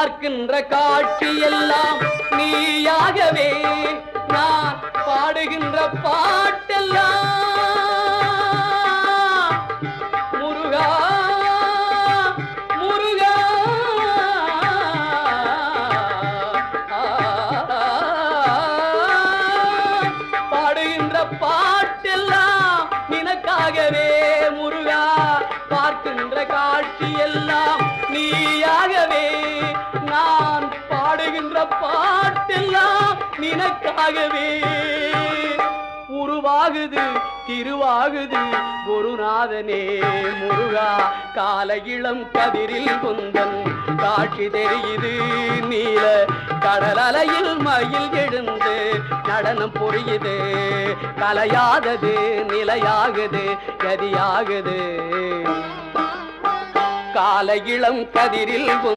பார்க்கின்ற காட்சி எல்லாம் நீயாகவே நான் பாடுகின்ற பாட்டெல்லாம் முருகா முருகா பாடுகின்ற பாட்டெல்லாம் நினக்காகவே முருகா பார்க்கின்ற காட்சி எல்லாம் நீயாகவே நான் பாடுகின்ற பாட்டெல்லாம் நினக்காகவே உருவாகுது திருவாகுது குருநாதனே முருகா கால இளம் கதிரில் குந்தன் காட்சி தெரியுது நீல கடலலையில் மயில் எழுந்து நடனம் புரியுது கலையாதது நிலையாகுது கதியாகுது கால இளம் கதிரில்